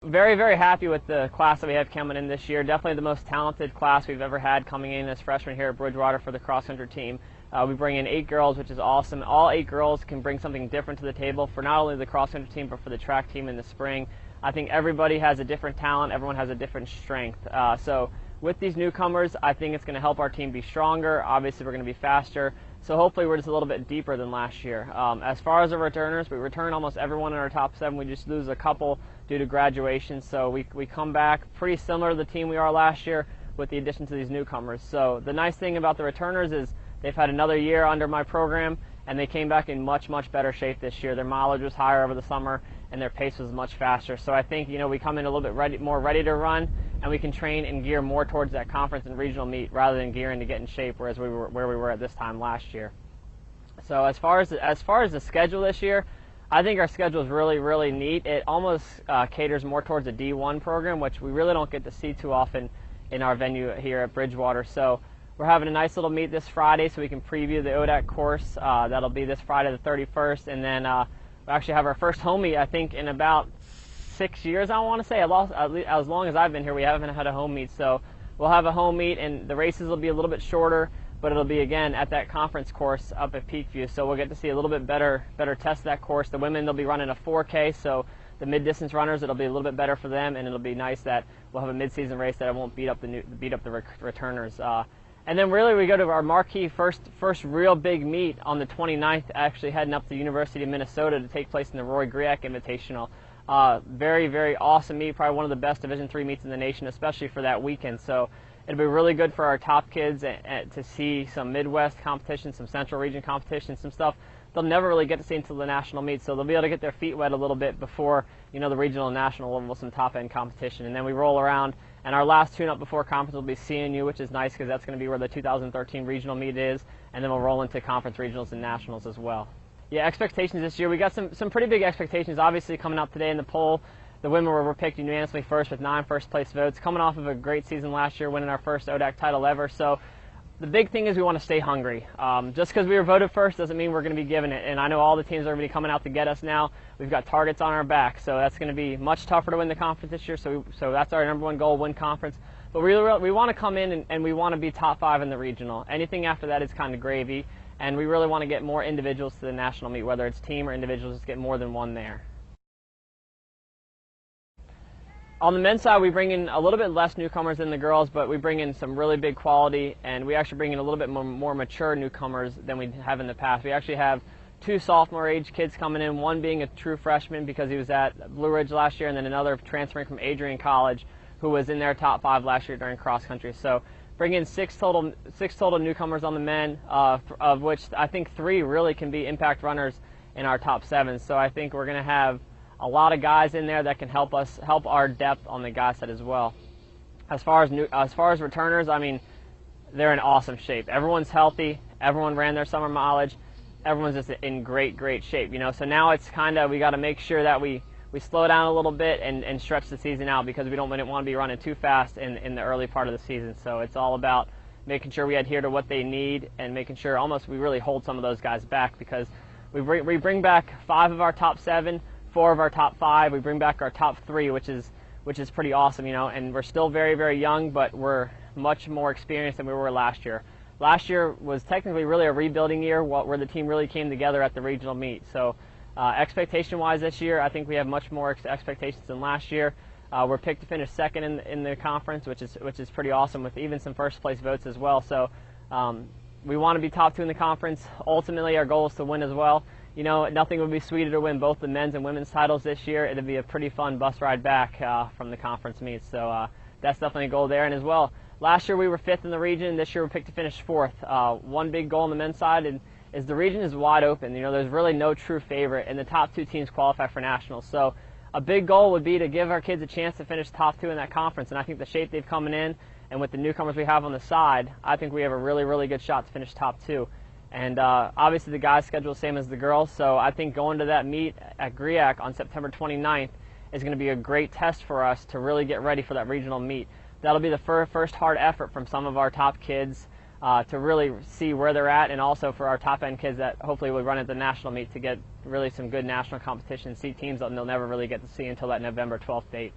Very, very happy with the class that we have coming in this year. Definitely the most talented class we've ever had coming in as freshmen here at Bridgewater for the cross-country team. We bring in 8 girls, which is awesome. All 8 girls can bring something different to the table for not only the cross-country team, but for the track team in the spring. I think everybody has a different talent. Everyone has a different strength. So with these newcomers, I think it's going to help our team be stronger. Obviously, we're going to be faster. So hopefully we're just a little bit deeper than last year. As far as the returners, we return almost everyone in our top 7. We just lose a couple due to graduation. So we come back pretty similar to the team we are last year with the addition to these newcomers. So the nice thing about the returners is they've had another year under my program, and they came back in much, much better shape this year. Their mileage was higher over the summer, and their pace was much faster. So I think, we come in a little bit more ready to run, and we can train and gear more towards that conference and regional meet rather than gearing to get in shape where we were at this time last year. So as far as the schedule this year, I think our schedule is really, really neat. It almost caters more towards a D1 program, which we really don't get to see too often in our venue here at Bridgewater. So we're having a nice little meet this Friday so we can preview the ODAC course. That'll be this Friday the 31st, and then we actually have our first home meet, I think, in about 6 years, I want to say. As long as I've been here, we haven't had a home meet. So we'll have a home meet, and the races will be a little bit shorter, but it'll be, again, at that conference course up at Peakview. So we'll get to see a little bit better test of that course. The women, they'll be running a 4K, so the mid-distance runners, it'll be a little bit better for them, and it'll be nice that we'll have a mid-season race that won't beat up the returners. And then really we go to our marquee first real big meet on the 29th, actually heading up to the University of Minnesota to take place in the Roy Griak Invitational. Very, very awesome meet, probably one of the best Division III meets in the nation, especially for that weekend. So it'll be really good for our top kids to see some Midwest competition, some Central Region competition, some stuff they'll never really get to see until the national meet. So they'll be able to get their feet wet a little bit before, the regional and national level, some top-end competition. And then we roll around, and our last tune-up before conference will be CNU, which is nice because that's going to be where the 2013 regional meet is, and then we'll roll into conference regionals and nationals as well. Yeah, expectations this year, we got some pretty big expectations. Obviously, coming up today in the poll, the women were picked unanimously first with 9 first-place votes, coming off of a great season last year, winning our first ODAC title ever. So the big thing is we want to stay hungry. Just because we were voted first doesn't mean we're going to be given it. And I know all the teams are going to be coming out to get us now. We've got targets on our back, so that's going to be much tougher to win the conference this year. So that's our #1 goal, win conference. But we want to come in and we want to be top 5 in the regional. Anything after that is kind of gravy. And we really want to get more individuals to the national meet, whether it's team or individuals, just get more than one there. On the men's side, we bring in a little bit less newcomers than the girls, but we bring in some really big quality, and we actually bring in a little bit more mature newcomers than we have in the past. We actually have 2 sophomore-age kids coming in, one being a true freshman because he was at Blue Ridge last year, and then another transferring from Adrian College who was in their top 5 last year during cross-country. So bring in 6 total newcomers on the men, of which I think 3 really can be impact runners in our top 7. So I think we're going to have a lot of guys in there that can help our depth on the guy set as well. As far as returners, I mean, they're in awesome shape. Everyone's healthy. Everyone ran their summer mileage. Everyone's just in great shape. So now it's kind of, we got to make sure that we slow down a little bit and stretch the season out because we don't want to be running too fast in the early part of the season. So it's all about making sure we adhere to what they need and making sure almost we really hold some of those guys back because we bring back 5 of our top 7. 4 of our top 5. We bring back our top 3, which is pretty awesome, and we're still very, very young, but we're much more experienced than we were last year. Last year was technically really a rebuilding year where the team really came together at the regional meet. So expectation-wise this year, I think we have much more expectations than last year. We're picked to finish 2nd in the conference, which is pretty awesome with even some first-place votes as well. So we want to be top 2 in the conference. Ultimately, our goal is to win as well. Nothing would be sweeter to win both the men's and women's titles this year. It'd be a pretty fun bus ride back from the conference meets. So that's definitely a goal there. And as well, last year we were 5th in the region. This year we're picked to finish 4th. One big goal on the men's side is the region is wide open. There's really no true favorite, and the top 2 teams qualify for nationals. So a big goal would be to give our kids a chance to finish top 2 in that conference. And I think the shape they've coming in and with the newcomers we have on the side, I think we have a really, really good shot to finish top 2. And obviously the guys' schedule is the same as the girls, so I think going to that meet at Griak on September 29th is going to be a great test for us to really get ready for that regional meet. That'll be the first hard effort from some of our top kids to really see where they're at, and also for our top-end kids that hopefully will run at the national meet to get really some good national competition, see teams that they'll never really get to see until that November 12th date.